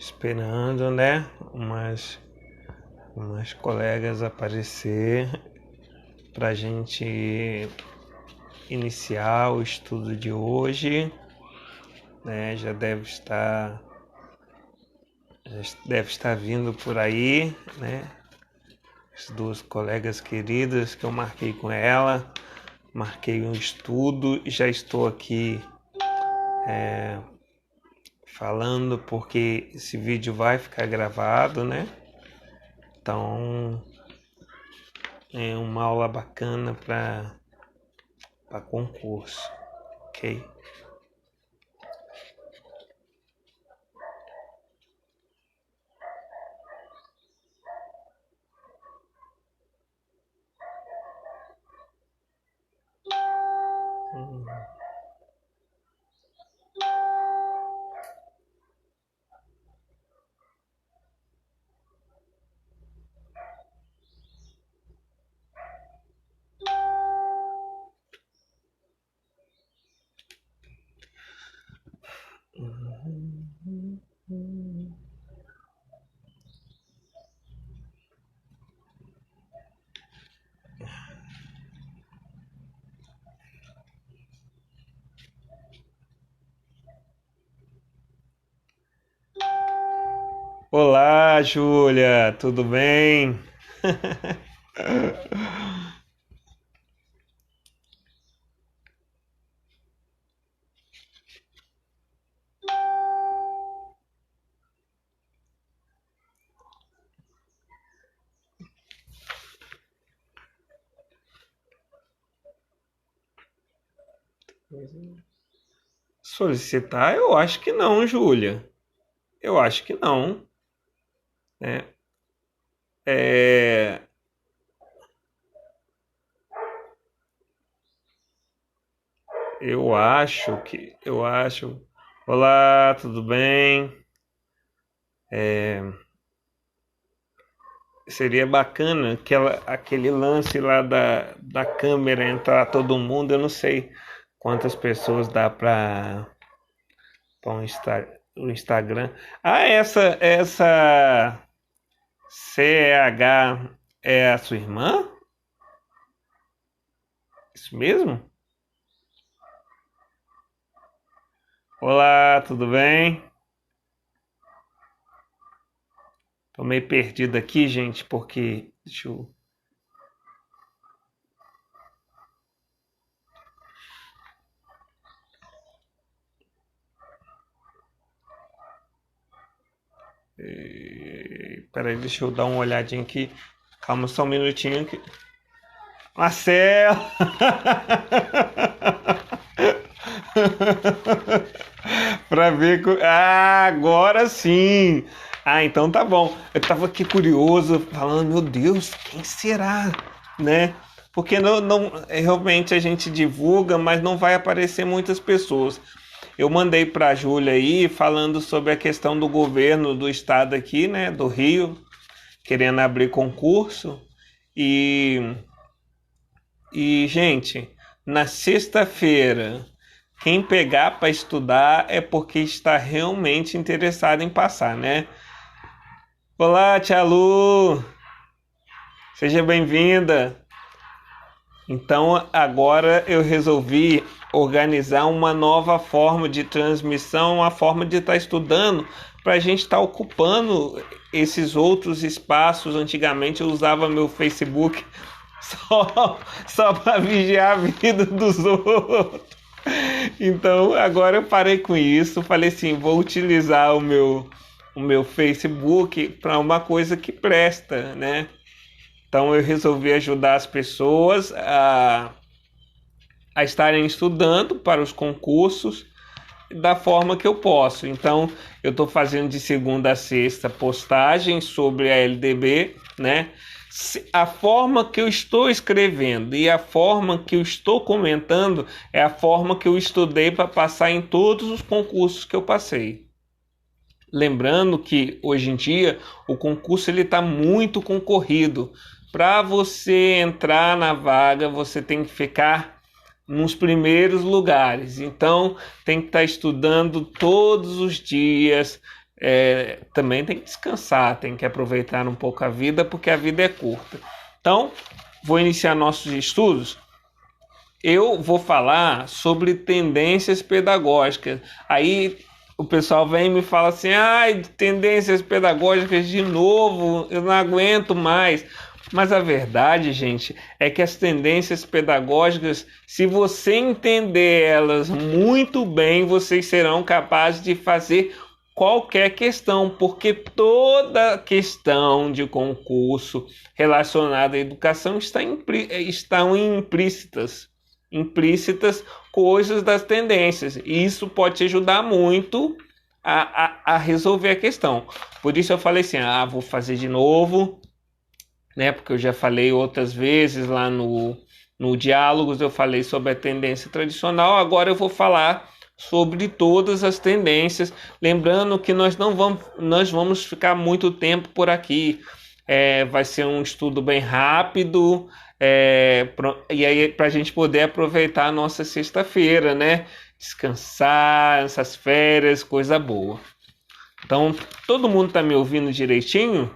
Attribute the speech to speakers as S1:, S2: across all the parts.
S1: esperando, né? Umas colegas aparecer para a gente iniciar o estudo de hoje, né? Já deve estar vindo por aí, né? As duas colegas queridas que eu marquei com ela, marquei um estudo e já estou aqui falando porque esse vídeo vai ficar gravado, né? Então é uma aula bacana para concurso, ok? Olá, Júlia, tudo bem? Solicitar? Eu acho que não, Júlia. Eu acho que não, né? É... Eu acho. Olá, tudo bem? Seria bacana aquele lance lá da câmera entrar todo mundo. Eu não sei quantas pessoas dá para o Instagram. Ah, essa CH é a sua irmã? Isso mesmo? Olá, tudo bem? Tô meio perdido aqui, gente, porque deixa eu... Peraí, deixa eu dar uma olhadinha aqui. Calma só um minutinho aqui. Marcelo! Pra ver. Ah, agora sim! Ah, então tá bom. Eu tava aqui curioso, falando, meu Deus, quem será? Né? Porque realmente a gente divulga, mas não vai aparecer muitas pessoas. Eu mandei para a Júlia aí falando sobre a questão do governo do estado aqui, né, do Rio, querendo abrir concurso. E, gente, na sexta-feira, quem pegar para estudar é porque está realmente interessado em passar, né? Olá, tia Lu! Seja bem-vinda! Então, agora eu resolvi organizar uma nova forma de transmissão, uma forma de estar estudando, para a gente estar ocupando esses outros espaços. Antigamente eu usava meu Facebook só para vigiar a vida dos outros. Então, agora eu parei com isso, falei assim, vou utilizar o meu Facebook para uma coisa que presta, né? Então eu resolvi ajudar as pessoas a estarem estudando para os concursos da forma que eu posso. Então eu estou fazendo de segunda a sexta postagens sobre a LDB, né? A forma que eu estou escrevendo e a forma que eu estou comentando é a forma que eu estudei para passar em todos os concursos que eu passei. Lembrando que hoje em dia o concurso está muito concorrido. Para você entrar na vaga, você tem que ficar nos primeiros lugares. Então, tem que estar estudando todos os dias, também tem que descansar, tem que aproveitar um pouco a vida, porque a vida é curta. Então, vou iniciar nossos estudos. Eu vou falar sobre tendências pedagógicas. Aí o pessoal vem e me fala assim: ai, tendências pedagógicas de novo, eu não aguento mais. Mas a verdade, gente, é que as tendências pedagógicas, se você entender elas muito bem, vocês serão capazes de fazer qualquer questão, porque toda questão de concurso relacionada à educação estão implícitas coisas das tendências. E isso pode te ajudar muito a resolver a questão. Por isso eu falei assim: vou fazer de novo, né? Porque eu já falei outras vezes lá no Diálogos, eu falei sobre a tendência tradicional. Agora eu vou falar sobre todas as tendências, lembrando que nós vamos ficar muito tempo por aqui. Vai ser um estudo bem rápido, e aí para a gente poder aproveitar a nossa sexta-feira, né? Descansar, essas férias, coisa boa. Então, todo mundo está me ouvindo direitinho?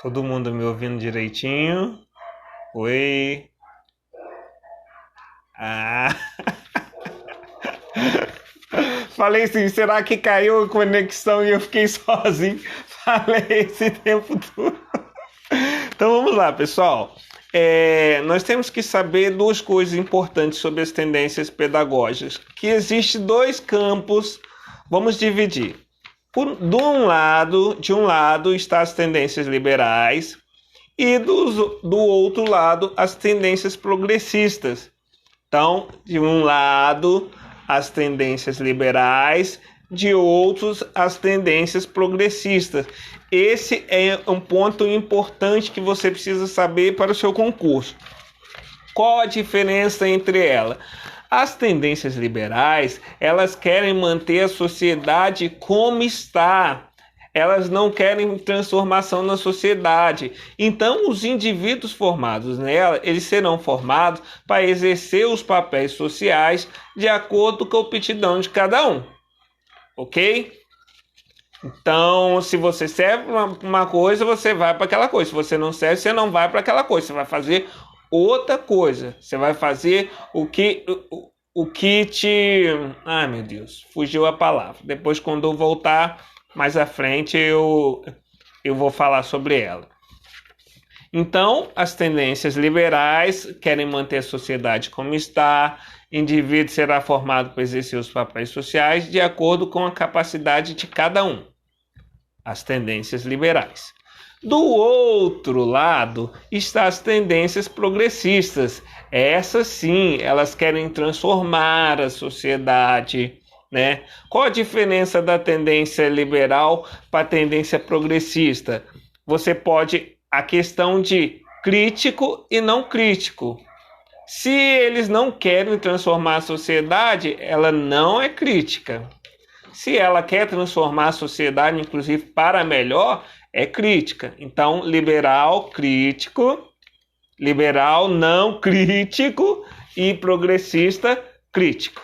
S1: Todo mundo me ouvindo direitinho? Oi? Falei assim: será que caiu a conexão e eu fiquei sozinho? Falei esse tempo todo. Então vamos lá, pessoal. Nós temos que saber duas coisas importantes sobre as tendências pedagógicas. Que existe dois campos, vamos dividir. De um lado está as tendências liberais e do outro lado as tendências progressistas. Então, de um lado as tendências liberais, de outros as tendências progressistas. Esse é um ponto importante que você precisa saber para o seu concurso. Qual a diferença entre elas? As tendências liberais, elas querem manter a sociedade como está. Elas não querem transformação na sociedade. Então, os indivíduos formados nela, eles serão formados para exercer os papéis sociais de acordo com a aptidão de cada um. Ok? Então, se você serve para uma coisa, você vai para aquela coisa. Se você não serve, você não vai para aquela coisa. Você vai fazer outra coisa. Você vai fazer o que te... Ai, meu Deus, fugiu a palavra. Depois, quando eu voltar mais à frente, eu vou falar sobre ela. Então, as tendências liberais querem manter a sociedade como está. O indivíduo será formado para exercer os papéis sociais de acordo com a capacidade de cada um. As tendências liberais. Do outro lado estão as tendências progressistas. Essas sim, elas querem transformar a sociedade, né? Qual a diferença da tendência liberal para a tendência progressista? Você pode... A questão de crítico e não crítico. Se eles não querem transformar a sociedade, ela não é crítica. Se ela quer transformar a sociedade, inclusive para melhor, é crítica. Então, liberal, crítico, liberal, não crítico e progressista, crítico.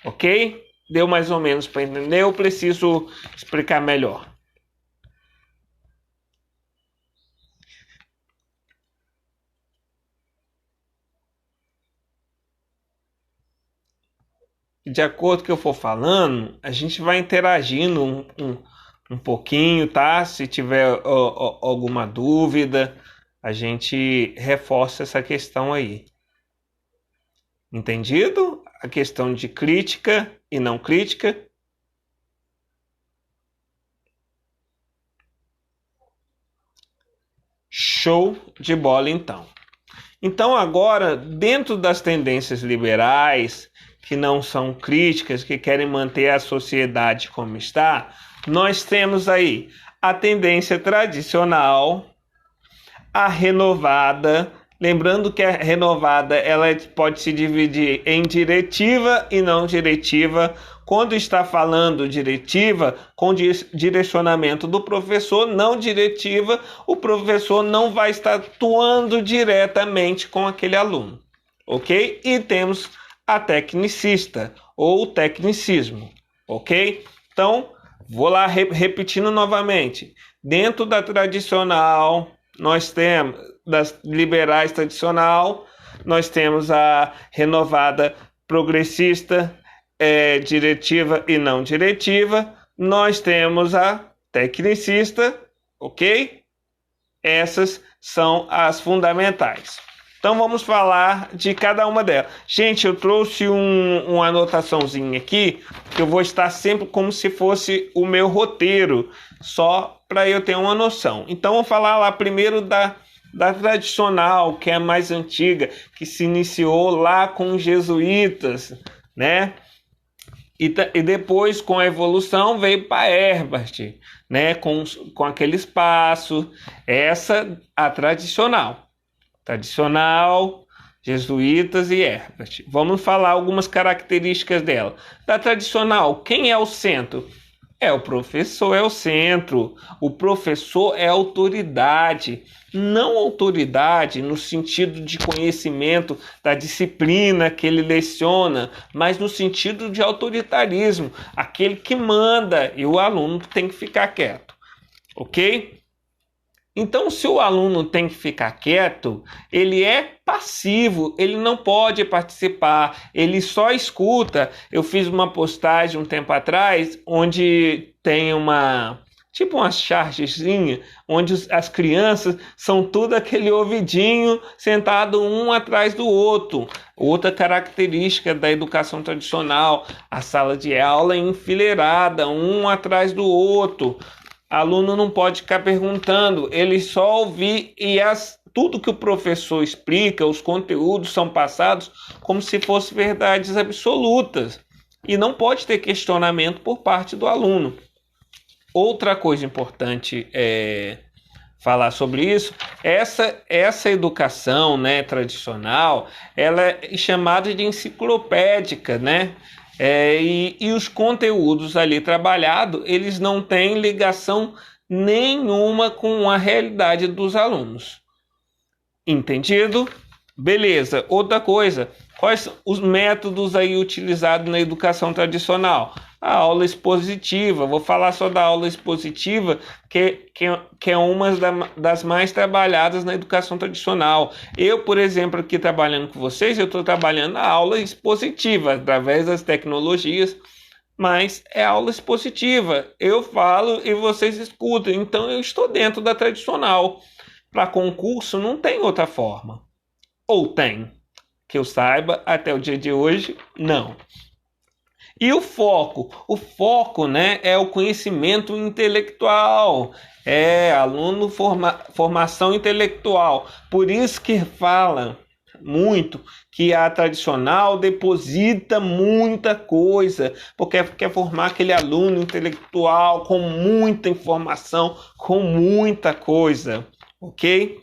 S1: Ok? Deu mais ou menos para entender? Eu preciso explicar melhor. De acordo com o que eu for falando, a gente vai interagindo um pouquinho, tá? Se tiver alguma dúvida, a gente reforça essa questão aí. Entendido? A questão de crítica e não crítica. Show de bola, então. Então, agora, dentro das tendências liberais, que não são críticas, que querem manter a sociedade como está, nós temos aí a tendência tradicional, a renovada. Lembrando que a renovada ela pode se dividir em diretiva e não diretiva. Quando está falando diretiva, com direcionamento do professor, não diretiva, o professor não vai estar atuando diretamente com aquele aluno, ok? E temos a tecnicista ou tecnicismo, ok? Então, vou lá repetindo novamente. Dentro da tradicional, nós temos, das liberais tradicional, nós temos a renovada progressista, diretiva e não diretiva. Nós temos a tecnicista, ok? Essas são as fundamentais. Então vamos falar de cada uma delas. Gente, eu trouxe uma anotaçãozinha aqui, que eu vou estar sempre como se fosse o meu roteiro, só para eu ter uma noção. Então vou falar lá primeiro da tradicional, que é a mais antiga, que se iniciou lá com os jesuítas, né? E depois, com a evolução, veio para Herbert, né? Com aquele espaço. Essa, a tradicional. Tradicional, jesuítas e Herbert. Vamos falar algumas características dela. Da tradicional, quem é o centro? O professor é o centro. O professor é autoridade. Não autoridade no sentido de conhecimento da disciplina que ele leciona, mas no sentido de autoritarismo. Aquele que manda e o aluno tem que ficar quieto. Ok? Então, se o aluno tem que ficar quieto, ele é passivo, ele não pode participar, ele só escuta. Eu fiz uma postagem um tempo atrás, onde tem uma chargezinha, onde as crianças são tudo aquele ouvidinho sentado um atrás do outro. Outra característica da educação tradicional, a sala de aula é enfileirada, um atrás do outro. Aluno não pode ficar perguntando, ele só ouvir e tudo que o professor explica, os conteúdos são passados como se fossem verdades absolutas. E não pode ter questionamento por parte do aluno. Outra coisa importante falar sobre isso, essa educação, né, tradicional, ela é chamada de enciclopédica, né? E os conteúdos ali trabalhados, eles não têm ligação nenhuma com a realidade dos alunos. Entendido? Beleza. Outra coisa, quais são os métodos aí utilizados na educação tradicional? A aula expositiva, vou falar só da aula expositiva, que é uma das mais trabalhadas na educação tradicional. Eu, por exemplo, aqui trabalhando com vocês, eu estou trabalhando a aula expositiva, através das tecnologias, mas é aula expositiva. Eu falo e vocês escutam, então eu estou dentro da tradicional. Para concurso não tem outra forma. Ou tem, que eu saiba, até o dia de hoje, não. E o foco? O foco, né, é o conhecimento intelectual. Aluno formação intelectual. Por isso que fala muito que a tradicional deposita muita coisa, porque quer formar aquele aluno intelectual com muita informação, com muita coisa, ok?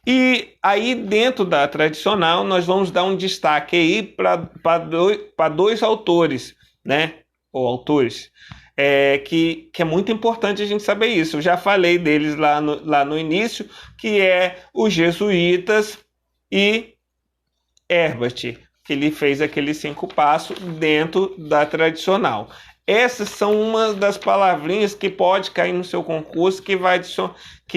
S1: E aí dentro da tradicional nós vamos dar um destaque aí para dois autores, né? Ou autores, que é muito importante a gente saber isso. Eu já falei deles lá no início, que é os jesuítas e Herbert, que ele fez aqueles 5 passos dentro da tradicional. Essas são uma das palavrinhas que pode cair no seu concurso, que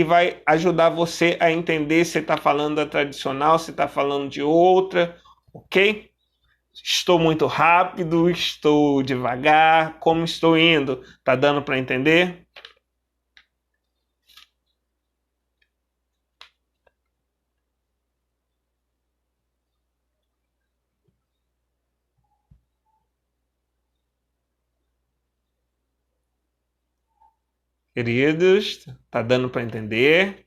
S1: vai ajudar você a entender se está falando da tradicional, se está falando de outra, ok? Estou muito rápido, estou devagar, como estou indo? Tá dando para entender? Queridos, tá dando para entender?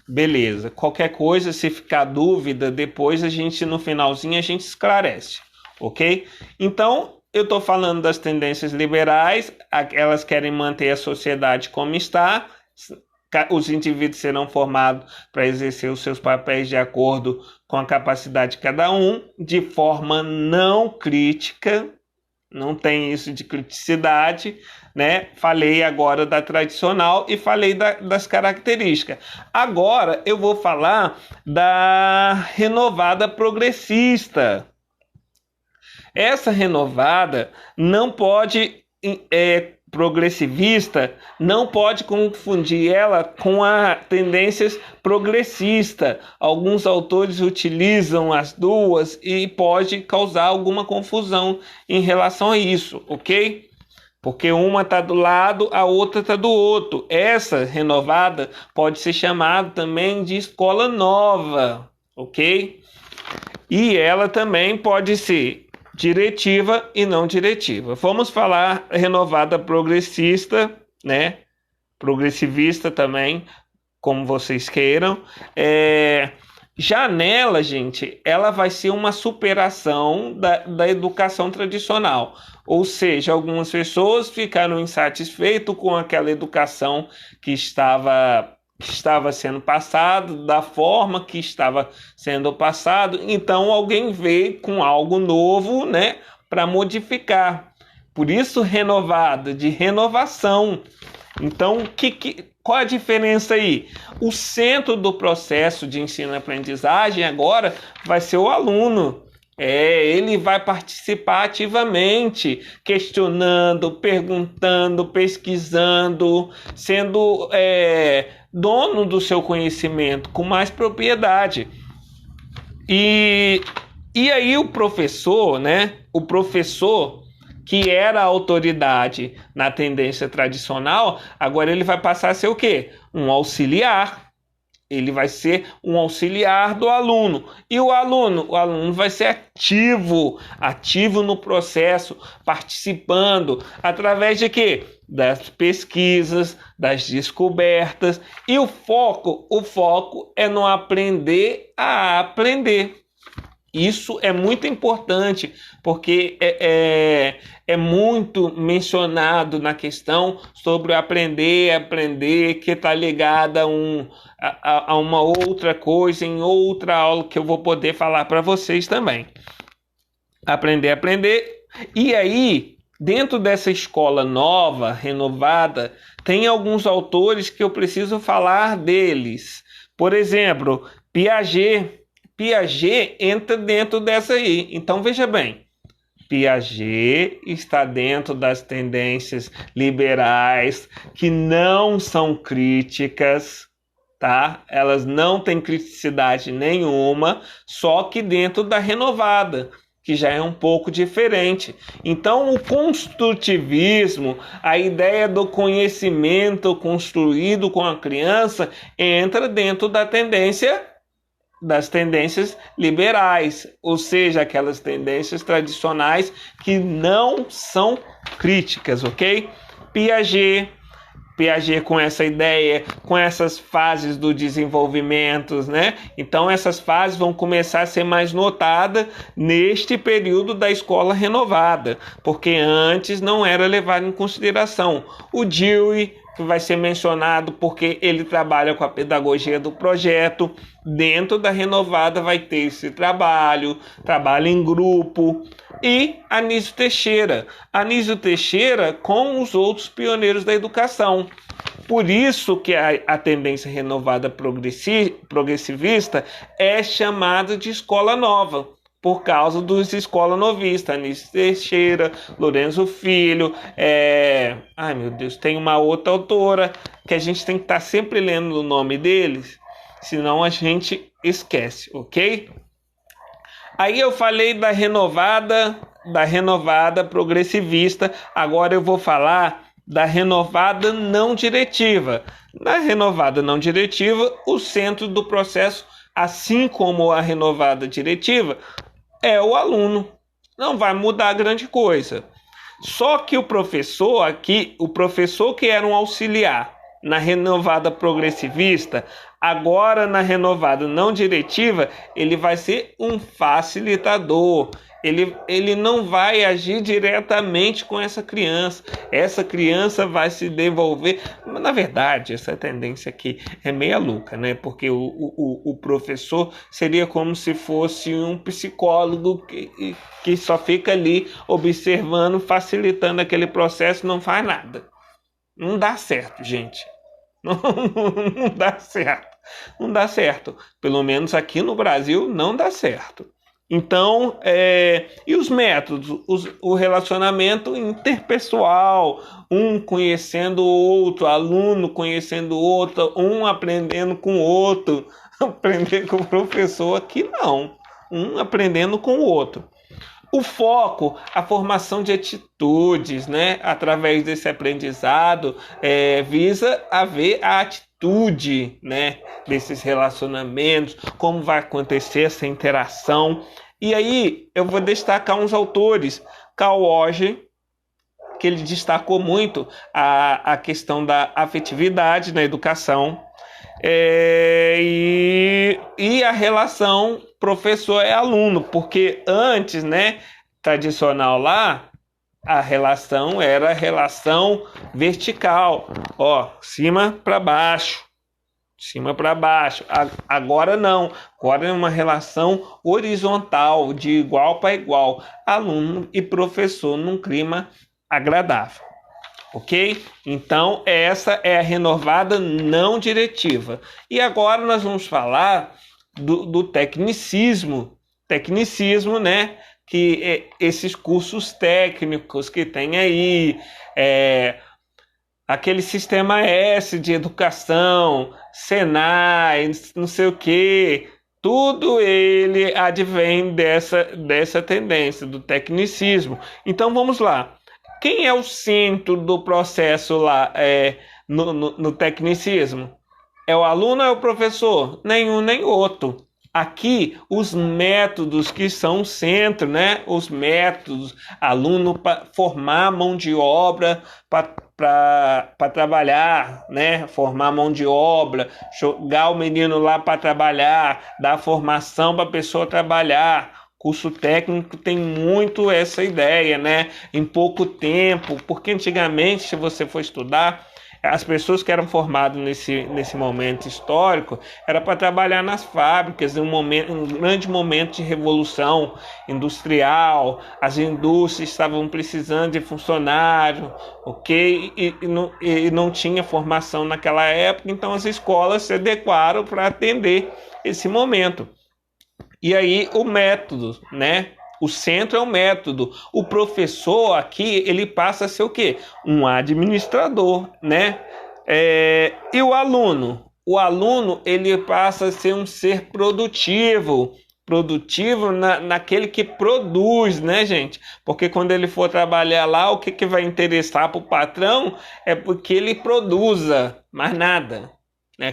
S1: Beleza. Qualquer coisa, se ficar dúvida, depois no finalzinho a gente esclarece, ok? Então, eu estou falando das tendências liberais, elas querem manter a sociedade como está, os indivíduos serão formados para exercer os seus papéis de acordo com a capacidade de cada um, de forma não crítica, não tem isso de criticidade, né? Falei agora da tradicional e falei das características. Agora eu vou falar da renovada progressista. Essa renovada não pode... progressivista, não pode confundir ela com a tendências progressista. Alguns autores utilizam as duas e pode causar alguma confusão em relação a isso, ok? Porque uma está do lado, a outra está do outro. Essa renovada pode ser chamada também de escola nova, ok? E ela também pode ser diretiva e não diretiva. Vamos falar renovada progressista, né? Progressivista também, como vocês queiram. Já nela, gente, ela vai ser uma superação da educação tradicional. Ou seja, algumas pessoas ficaram insatisfeitas com aquela educação que estava sendo passado, da forma que estava sendo passado, então alguém veio com algo novo, né, para modificar. Por isso renovada, de renovação. Então, qual a diferença aí? O centro do processo de ensino-aprendizagem agora vai ser o aluno. Ele vai participar ativamente, questionando, perguntando, pesquisando, sendo dono do seu conhecimento com mais propriedade. E aí o professor, né? O professor que era a autoridade na tendência tradicional, agora ele vai passar a ser o quê? Um auxiliar. Ele vai ser um auxiliar do aluno. E o aluno vai ser ativo no processo, participando, através de quê? Das pesquisas, das descobertas. E o foco é no aprender a aprender. Isso é muito importante, porque é muito mencionado na questão sobre aprender, que está ligada a uma outra coisa, em outra aula que eu vou poder falar para vocês também. Aprender. E aí, dentro dessa escola nova, renovada, tem alguns autores que eu preciso falar deles. Por exemplo, Piaget entra dentro dessa aí. Então, veja bem. Piaget está dentro das tendências liberais que não são críticas, tá? Elas não têm criticidade nenhuma, só que dentro da renovada, que já é um pouco diferente. Então, o construtivismo, a ideia do conhecimento construído com a criança, entra dentro das tendências liberais, ou seja, aquelas tendências tradicionais que não são críticas, ok? Piaget com essa ideia, com essas fases do desenvolvimento, né? Então essas fases vão começar a ser mais notadas neste período da escola renovada, porque antes não era levado em consideração. O Dewey, que vai ser mencionado porque ele trabalha com a pedagogia do projeto, dentro da renovada vai ter esse trabalho em grupo, e Anísio Teixeira com os outros pioneiros da educação. Por isso que a tendência renovada progressivista é chamada de escola nova, por causa dos escola novista, Anísio Teixeira, Lourenço Filho, ai meu Deus, tem uma outra autora que a gente tem que estar sempre lendo o nome deles, senão a gente esquece, ok? Aí eu falei da renovada progressivista, agora eu vou falar da renovada não diretiva. Na renovada não diretiva, o centro do processo, assim como a renovada diretiva, é o aluno. Não vai mudar grande coisa. Só que o professor que era um auxiliar, na renovada progressivista, agora na renovada não diretiva, ele vai ser um facilitador. Ele não vai agir diretamente com essa criança. Essa criança vai se desenvolver. Na verdade, essa tendência aqui é meia louca, né? Porque o professor seria como se fosse um psicólogo que só fica ali observando, facilitando aquele processo, não faz nada. Não dá certo, gente. Não dá certo. Não dá certo. Pelo menos aqui no Brasil não dá certo. Então, e os métodos? O relacionamento interpessoal, um conhecendo o outro, aluno conhecendo o outro, um aprendendo com o outro, aprender com o professor, aqui não, um aprendendo com o outro. O foco, a formação de atitudes, né? Através desse aprendizado, visa haver a atitude, né? Desses relacionamentos, como vai acontecer essa interação. E aí eu vou destacar uns autores. Carl Rogers, que ele destacou muito a questão da afetividade na educação, e a relação professor e aluno, porque antes, né, tradicional lá, a relação era a relação vertical, cima para baixo, agora não, agora é uma relação horizontal, de igual para igual, aluno e professor num clima agradável. Ok? Então, essa é a renovada não diretiva. E agora nós vamos falar do tecnicismo. Tecnicismo, né? Que esses cursos técnicos que tem aí, aquele sistema S de educação, Senai, não sei o quê, tudo ele advém dessa tendência, do tecnicismo. Então, vamos lá. Quem é o centro do processo lá no tecnicismo? É o aluno ou é o professor? Nenhum nem outro. Aqui, os métodos que são o centro, né? Os métodos, aluno para formar mão de obra para trabalhar, né? Formar mão de obra, jogar o menino lá para trabalhar, dar formação para a pessoa trabalhar. Curso técnico tem muito essa ideia, né? Em pouco tempo, porque antigamente, se você for estudar, as pessoas que eram formadas nesse momento histórico era para trabalhar nas fábricas, um grande momento de revolução industrial, as indústrias estavam precisando de funcionário, ok? E não tinha formação naquela época, então as escolas se adequaram para atender esse momento. E aí o método, né? O centro é o método. O professor aqui, ele passa a ser o quê? Um administrador, né? E o aluno? O aluno, ele passa a ser um ser produtivo. Produtivo naquele que produz, né, gente? Porque quando ele for trabalhar lá, o que vai interessar para o patrão é porque ele produza, mais nada.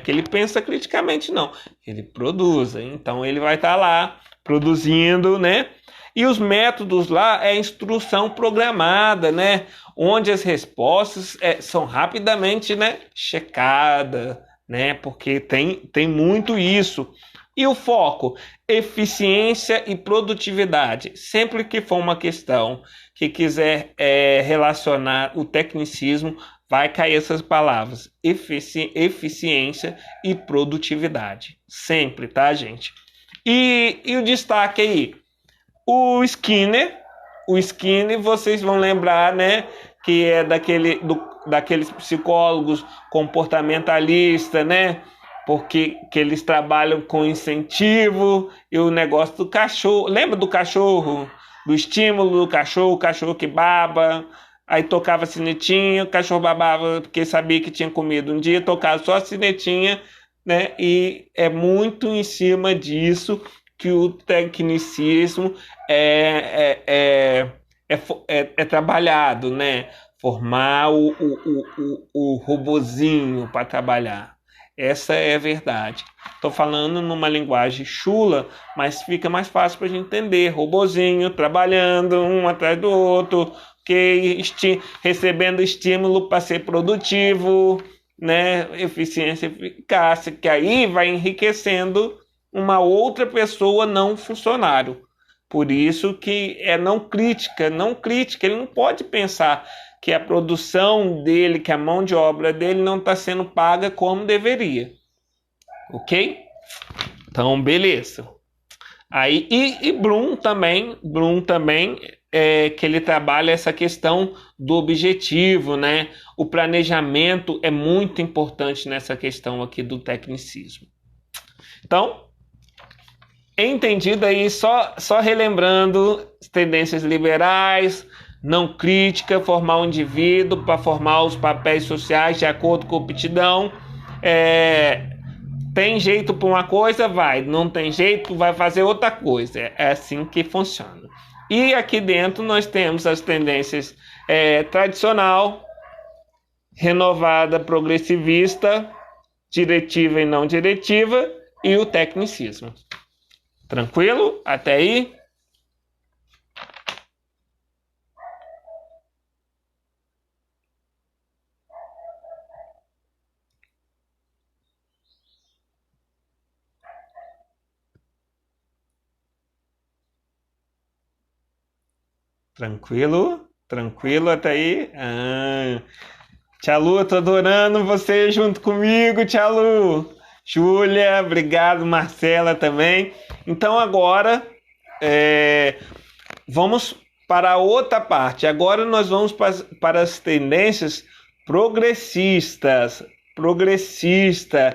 S1: Que ele pensa criticamente, não. Ele produza. Então, ele vai estar lá produzindo, né? E os métodos lá é instrução programada, né? Onde as respostas são rapidamente, né, checadas, né? Porque tem muito isso. E o foco? Eficiência e produtividade. Sempre que for uma questão que quiser relacionar o tecnicismo, vai cair essas palavras, eficiência e produtividade. Sempre, tá, gente? E o destaque aí, o Skinner, vocês vão lembrar, né, que é daqueles psicólogos comportamentalistas, né, porque que eles trabalham com incentivo e o negócio do cachorro. Lembra do cachorro? Do estímulo do cachorro, o cachorro que baba. Aí tocava a sinetinha, o cachorro babava porque sabia que tinha comido. Um dia tocava só a sinetinha, né? E é muito em cima disso que o tecnicismo é trabalhado, né? Formar o robozinho para trabalhar. Essa é a verdade. Estou falando numa linguagem chula, mas fica mais fácil para a gente entender. Robozinho trabalhando um atrás do outro, recebendo estímulo para ser produtivo, né, eficiência, eficácia, que aí vai enriquecendo uma outra pessoa não funcionário. Por isso que é não crítica, ele não pode pensar que a produção dele, que a mão de obra dele não está sendo paga como deveria. Ok? Então, beleza. Aí, e Bloom também, que ele trabalha essa questão do objetivo, né? O planejamento é muito importante nessa questão aqui do tecnicismo. Então, entendido aí, só relembrando, tendências liberais, não crítica, formar o indivíduo para formar os papéis sociais de acordo com a aptidão. Tem jeito para uma coisa, vai. Não tem jeito, vai fazer outra coisa. É assim que funciona. E aqui dentro nós temos as tendências tradicional, renovada, progressivista, diretiva e não diretiva, e o tecnicismo. Tranquilo? Até aí? Tranquilo? Tranquilo até aí? Tia Lu, eu tô adorando você junto comigo, Tia Lu. Júlia, obrigado, Marcela também. Então agora vamos para a outra parte. Agora nós vamos para as tendências progressistas. Progressistas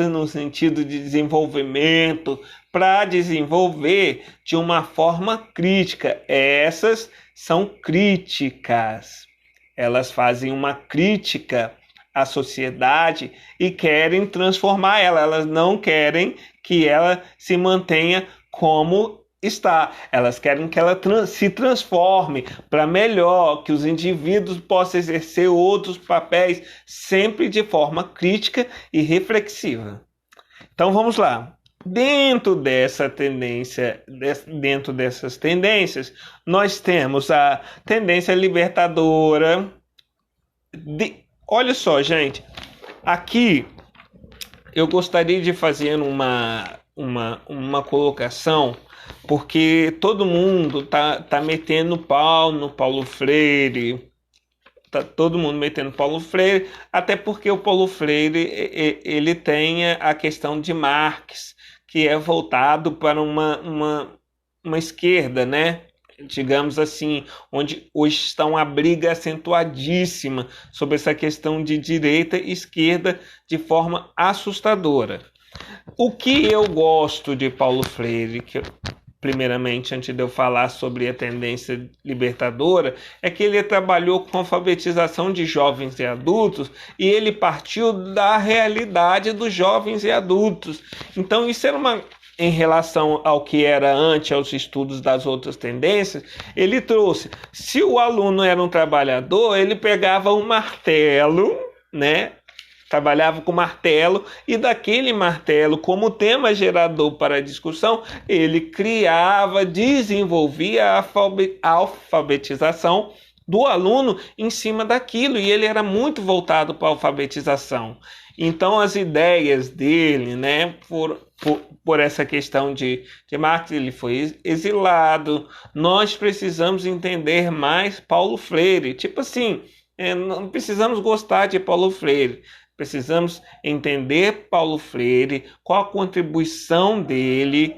S1: no sentido de desenvolvimento, para desenvolver de uma forma crítica. Essas são críticas. Elas fazem uma crítica à sociedade e querem transformar ela. Elas não querem que ela se mantenha como está. Elas querem que ela se transforme para melhor, que os indivíduos possam exercer outros papéis, sempre de forma crítica e reflexiva. Então vamos lá. Dentro dessas tendências, nós temos a tendência libertadora. Olha só, gente. Aqui eu gostaria de fazer uma colocação, porque todo mundo tá metendo pau no Paulo Freire. Tá todo mundo metendo Paulo Freire, até porque o Paulo Freire ele tem a questão de Marx, que é voltado para uma esquerda, né? Digamos assim, onde hoje está uma briga acentuadíssima sobre essa questão de direita e esquerda de forma assustadora. O que eu gosto de Paulo Freire, primeiramente, antes de eu falar sobre a tendência libertadora, é que ele trabalhou com alfabetização de jovens e adultos e ele partiu da realidade dos jovens e adultos. Então, isso era em relação ao que era antes, aos estudos das outras tendências, ele trouxe, se o aluno era um trabalhador, ele pegava um martelo, né? Trabalhava com martelo e daquele martelo, como tema gerador para a discussão, ele criava, desenvolvia a alfabetização do aluno em cima daquilo, e ele era muito voltado para a alfabetização. Então as ideias dele, né, por essa questão de Marx, ele foi exilado. Nós precisamos entender mais Paulo Freire. Tipo assim, não precisamos gostar de Paulo Freire. Precisamos entender Paulo Freire, qual a contribuição dele,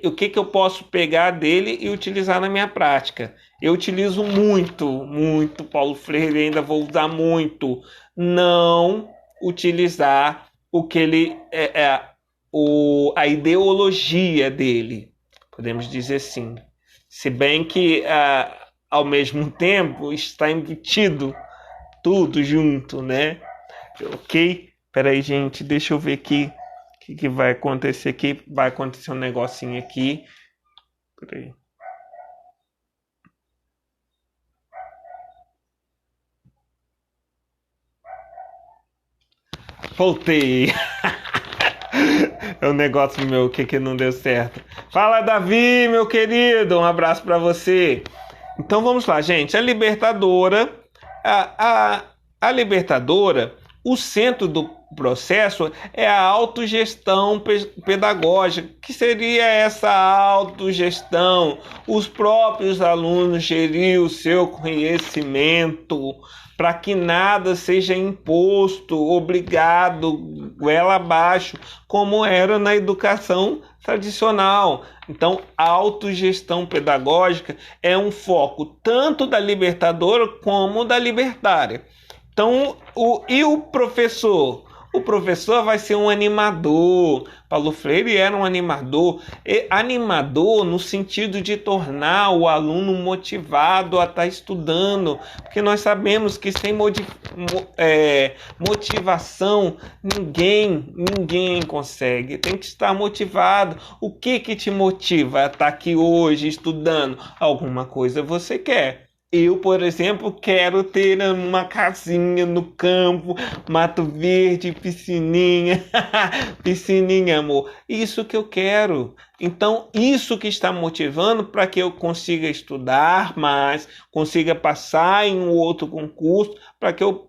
S1: o que eu posso pegar dele e utilizar na minha prática. Eu utilizo muito Paulo Freire, ainda vou usar muito. Não utilizar o que ele a ideologia dele, podemos dizer assim. Se bem que, ao mesmo tempo, está embutido tudo junto, né? Ok? Peraí, gente, deixa eu ver aqui o que vai acontecer aqui. Vai acontecer um negocinho aqui. Peraí. Voltei. É um negócio meu que não deu certo. Fala, Davi, meu querido. Um abraço para você. Então vamos lá, gente. A libertadora. A libertadora O centro do processo é a autogestão pedagógica. Que seria essa autogestão? Os próprios alunos gerir o seu conhecimento para que nada seja imposto, obrigado, goela abaixo, como era na educação tradicional. Então, a autogestão pedagógica é um foco tanto da libertadora como da libertária. Então, o professor? O professor vai ser um animador. Paulo Freire era um animador. Animador no sentido de tornar o aluno motivado a estar estudando. Porque nós sabemos que sem motivação ninguém consegue. Tem que estar motivado. O que te motiva a estar aqui hoje estudando? Alguma coisa você quer. Eu, por exemplo, quero ter uma casinha no campo, mato verde, piscininha, piscininha, amor. Isso que eu quero. Então, isso que está motivando para que eu consiga estudar mais, consiga passar em um outro concurso, para que eu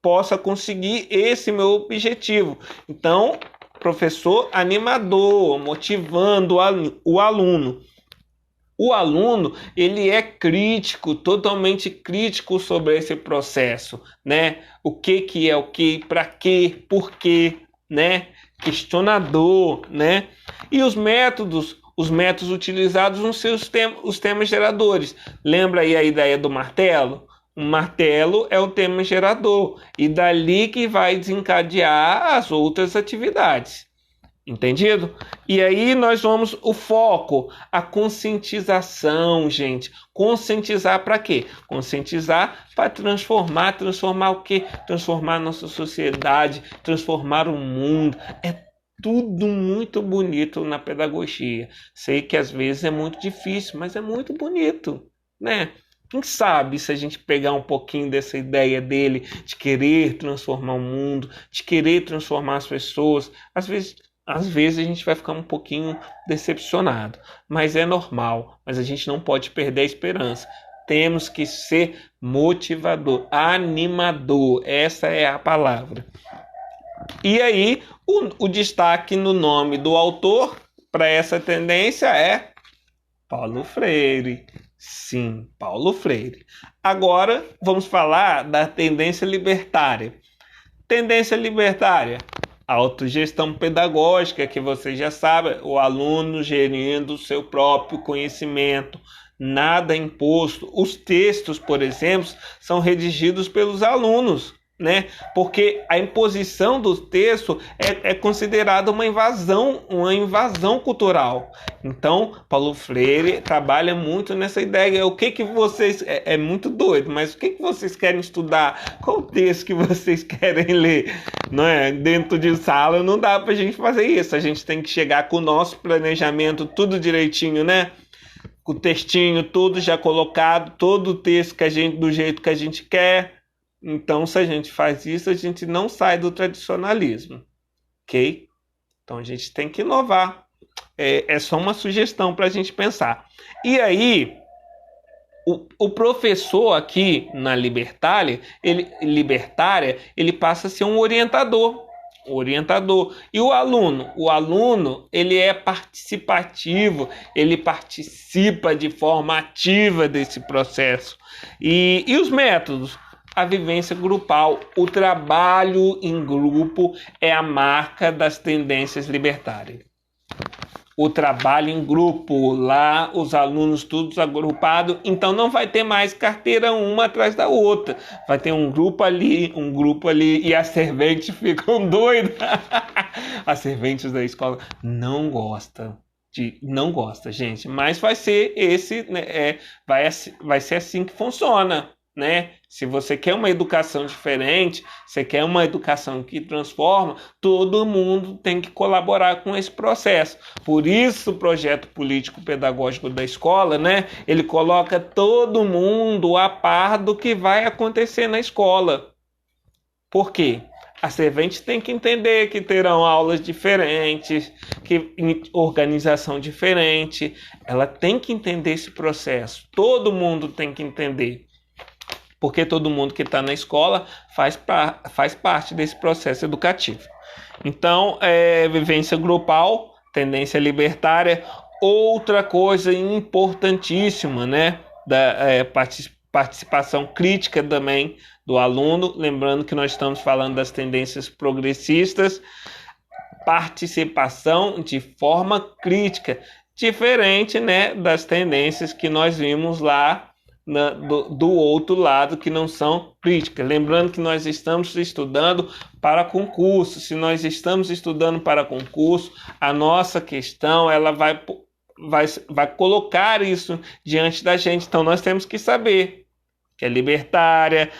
S1: possa conseguir esse meu objetivo. Então, professor animador, motivando o aluno. O aluno, ele é crítico, totalmente crítico sobre esse processo, né? O que é o que, para quê, por quê, né? Questionador, né? E os métodos utilizados nos seus os temas geradores. Lembra aí a ideia do martelo? O martelo é o tema gerador e dali que vai desencadear as outras atividades. Entendido? E aí nós vamos, o foco, a conscientização, gente. Conscientizar para quê? Conscientizar para transformar o quê? Transformar a nossa sociedade, transformar o mundo. É tudo muito bonito na pedagogia. Sei que às vezes é muito difícil, mas é muito bonito, né? Quem sabe se a gente pegar um pouquinho dessa ideia dele de querer transformar o mundo, de querer transformar as pessoas, às vezes a gente vai ficar um pouquinho decepcionado, mas é normal. Mas a gente não pode perder a esperança. Temos que ser motivador, animador. Essa é a palavra. E aí, o destaque no nome do autor para essa tendência é Paulo Freire. Sim, Paulo Freire. Agora, vamos falar da tendência libertária. Tendência libertária. Autogestão pedagógica, que você já sabe, o aluno gerindo o seu próprio conhecimento, nada imposto. Os textos, por exemplo, são redigidos pelos alunos, né? Porque a imposição do texto é considerada uma invasão cultural. Então, Paulo Freire trabalha muito nessa ideia. O que vocês... É muito doido, mas o que vocês querem estudar? Qual o texto que vocês querem ler? Não é? Dentro de sala não dá pra gente fazer isso. A gente tem que chegar com o nosso planejamento tudo direitinho, né? Com o textinho tudo já colocado, todo o texto do jeito que a gente quer. Então, se a gente faz isso, a gente não sai do tradicionalismo, ok? Então, a gente tem que inovar. É só uma sugestão para a gente pensar. E aí, o professor aqui na libertária, ele passa a ser um orientador. E o aluno, ele é participativo, ele participa de forma ativa desse processo. E os métodos? A vivência grupal, o trabalho em grupo é a marca das tendências libertárias. O trabalho em grupo, lá os alunos todos agrupados, então não vai ter mais carteira uma atrás da outra. Vai ter um grupo ali, e as serventes ficam doidas. As serventes da escola não gostam, gente, mas vai ser vai ser assim que funciona. Né? Se você quer uma educação diferente, você quer uma educação que transforma, todo mundo tem que colaborar com esse processo. Por isso o projeto político-pedagógico da escola, né? Ele coloca todo mundo a par do que vai acontecer na escola. Por quê? A servente tem que entender que terão aulas diferentes, que organização diferente. Ela tem que entender esse processo. Todo mundo tem que entender. Porque todo mundo que está na escola faz parte desse processo educativo. Então, vivência grupal, tendência libertária, outra coisa importantíssima, né, da participação crítica também do aluno, lembrando que nós estamos falando das tendências progressistas, participação de forma crítica, diferente, né, das tendências que nós vimos lá do outro lado, que não são críticas. Lembrando que nós estamos estudando para concurso. Se nós estamos estudando para concurso, a nossa questão ela vai colocar isso diante da gente. Então nós temos que saber que é libertária,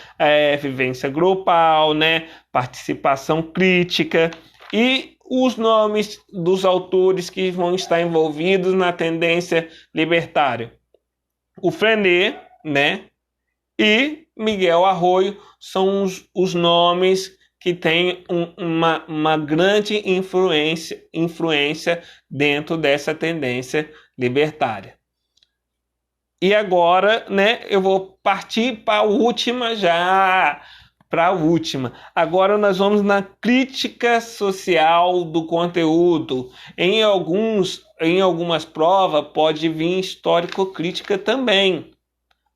S1: vivência grupal, né, participação crítica e os nomes dos autores que vão estar envolvidos na tendência libertária. O Frenet, né, e Miguel Arroyo são os nomes que têm uma grande influência dentro dessa tendência libertária. E agora, né, eu vou partir para a última já. Agora nós vamos na crítica social do conteúdo. Em algumas provas pode vir histórico-crítica também.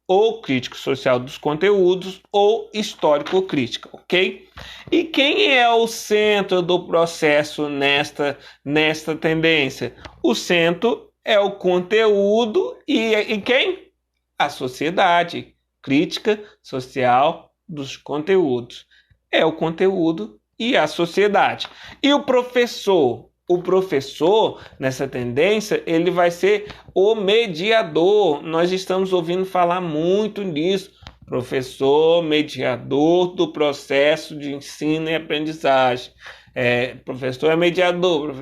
S1: Ou crítico social dos conteúdos ou histórico-crítica, ok? E quem é o centro do processo nesta tendência? O centro é o conteúdo e quem? A sociedade. Crítica social dos conteúdos. É o conteúdo e a sociedade. E o professor? O professor, nessa tendência, ele vai ser o mediador. Nós estamos ouvindo falar muito nisso. Professor, mediador do processo de ensino e aprendizagem. Professor é mediador.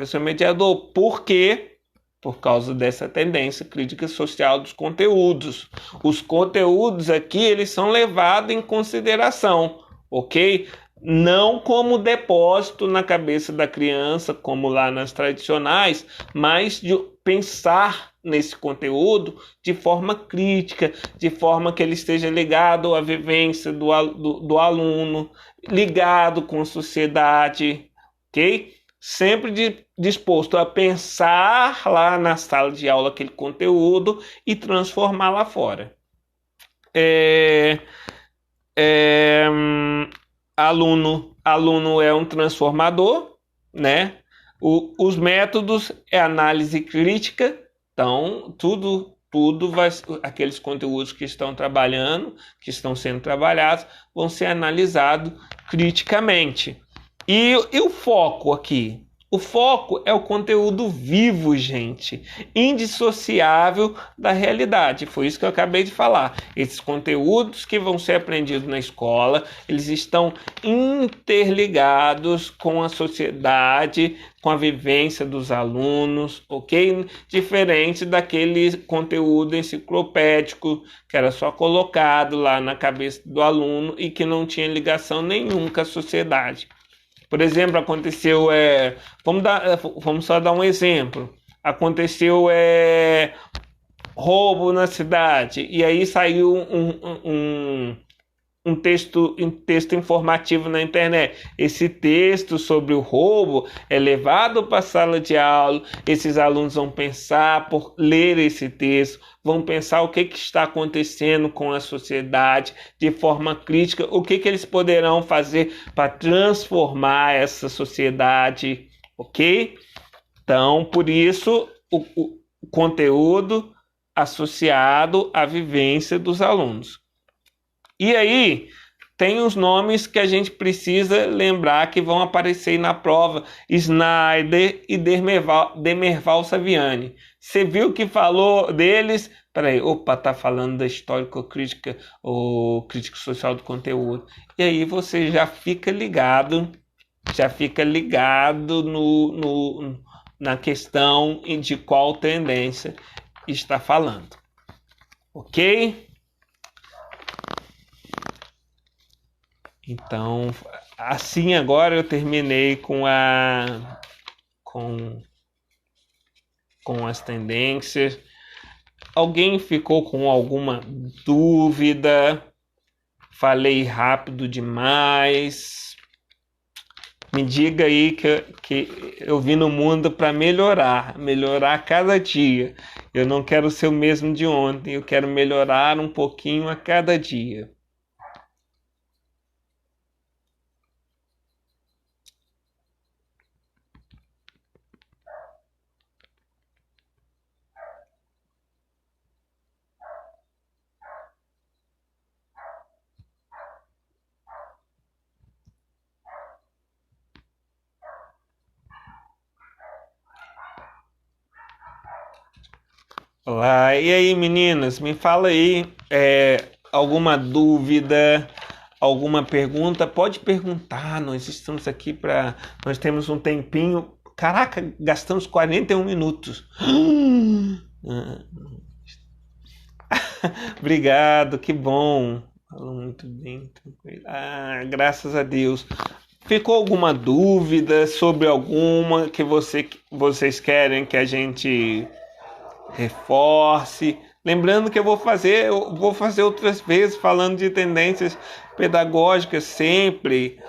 S1: Por quê? Por causa dessa tendência crítica social dos conteúdos. Os conteúdos aqui, eles são levados em consideração, ok? Não como depósito na cabeça da criança, como lá nas tradicionais, mas de pensar nesse conteúdo de forma crítica, de forma que ele esteja ligado à vivência do aluno, ligado com a sociedade, ok? Sempre disposto a pensar lá na sala de aula aquele conteúdo e transformar lá fora. Aluno é um transformador, né? Os métodos é análise crítica, então tudo aqueles conteúdos que estão sendo trabalhados, vão ser analisados criticamente. E o foco aqui? O foco é o conteúdo vivo, gente, indissociável da realidade. Foi isso que eu acabei de falar. Esses conteúdos que vão ser aprendidos na escola, eles estão interligados com a sociedade, com a vivência dos alunos, ok? Diferente daquele conteúdo enciclopédico que era só colocado lá na cabeça do aluno e que não tinha ligação nenhuma com a sociedade. Por exemplo, aconteceu, vamos só dar um exemplo. Aconteceu roubo na cidade e aí saiu um texto informativo na internet. Esse texto sobre o roubo é levado para a sala de aula. Esses alunos vão pensar por ler esse texto, vão pensar o que está acontecendo com a sociedade de forma crítica, o que eles poderão fazer para transformar essa sociedade, ok? Então, por isso, o conteúdo associado à vivência dos alunos. E aí, tem os nomes que a gente precisa lembrar que vão aparecer na prova: Snyder e Demerval Saviani. Você viu que falou deles? Peraí, tá falando da histórico-crítica ou crítica social do conteúdo. E aí você já fica ligado na questão de qual tendência está falando. Ok? Então, assim agora eu terminei com as tendências. Alguém ficou com alguma dúvida? falei rápido demais. Me diga aí que eu vim no mundo para melhorar cada dia. Eu não quero ser o mesmo de ontem, eu quero melhorar um pouquinho a cada dia. Olá, e aí meninas, me fala aí, alguma dúvida, alguma pergunta? Pode perguntar, nós estamos aqui nós temos um tempinho. Caraca, gastamos 41 minutos. Obrigado, que bom. Falou muito bem, tranquilo. Ah, graças a Deus. Ficou alguma dúvida sobre alguma que vocês querem que a gente reforce? Lembrando que eu vou fazer outras vezes falando de tendências pedagógicas sempre,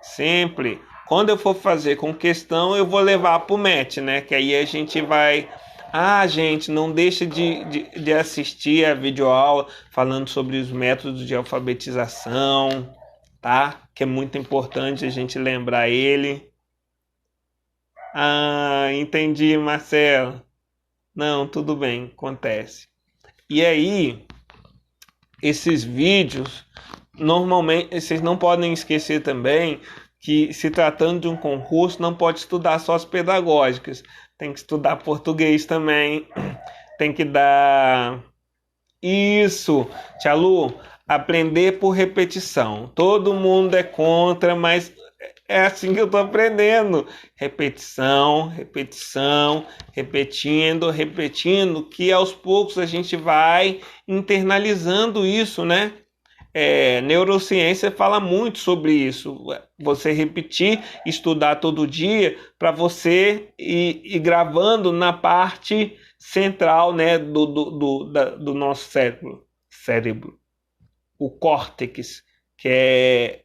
S1: sempre. Quando eu for fazer com questão, eu vou levar para o MET, né? Que aí a gente vai. Ah, gente, não deixa de assistir a videoaula falando sobre os métodos de alfabetização, tá? Que é muito importante a gente lembrar ele. Ah, entendi, Marcelo. Não, tudo bem, acontece. E aí, esses vídeos, normalmente, vocês não podem esquecer também que, se tratando de um concurso, não pode estudar só as pedagógicas. Tem que estudar português também. Tem que dar... Isso, Tia Lu, aprender por repetição. Todo mundo é contra, mas é assim que eu tô aprendendo. Repetição, repetição, repetindo, que aos poucos a gente vai internalizando isso, né? Neurociência fala muito sobre isso. Você repetir, estudar todo dia, para você ir gravando na parte central, né, do nosso cérebro. O córtex, que é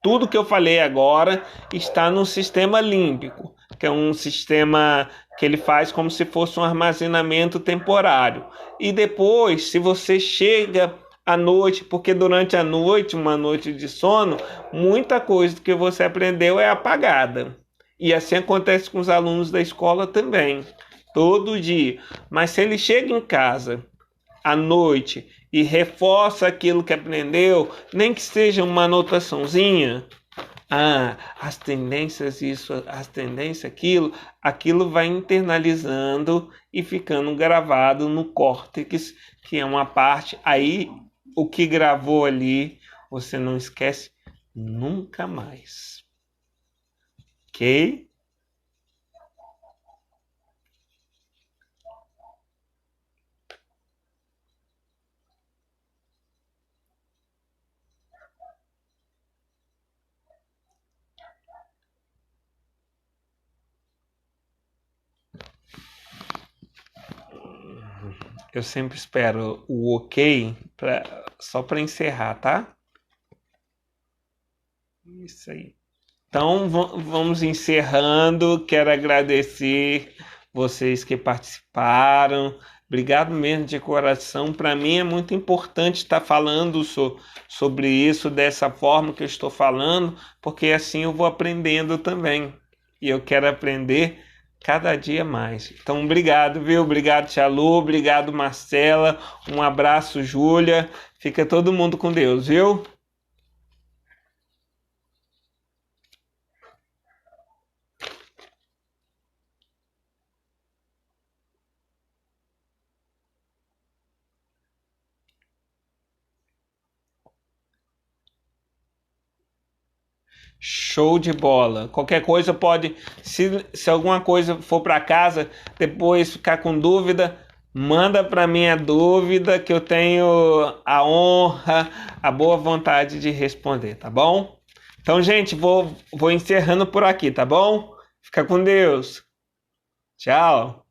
S1: tudo que eu falei agora está no sistema límbico, que é um sistema que ele faz como se fosse um armazenamento temporário. E depois, se você chega à noite, porque durante a noite, uma noite de sono, muita coisa que você aprendeu é apagada. E assim acontece com os alunos da escola também, todo dia. Mas se ele chega em casa à noite e reforça aquilo que aprendeu, nem que seja uma anotaçãozinha, as tendências isso, as tendências aquilo vai internalizando e ficando gravado no córtex, que é uma parte, aí o que gravou ali, você não esquece nunca mais. Ok? Eu sempre espero o ok só para encerrar, tá? Isso aí. Então vamos encerrando. Quero agradecer vocês que participaram. Obrigado mesmo de coração. Para mim é muito importante estar falando sobre isso dessa forma que eu estou falando, porque assim eu vou aprendendo também. E eu quero aprender cada dia mais. Então, obrigado, viu? Obrigado, Tia Lu. Obrigado, Marcela. Um abraço, Júlia. Fica todo mundo com Deus, viu? Show de bola. Qualquer coisa pode, se alguma coisa for para casa, depois ficar com dúvida, manda para mim a dúvida que eu tenho a honra, a boa vontade de responder, tá bom? Então, gente, vou encerrando por aqui, tá bom? Fica com Deus. Tchau.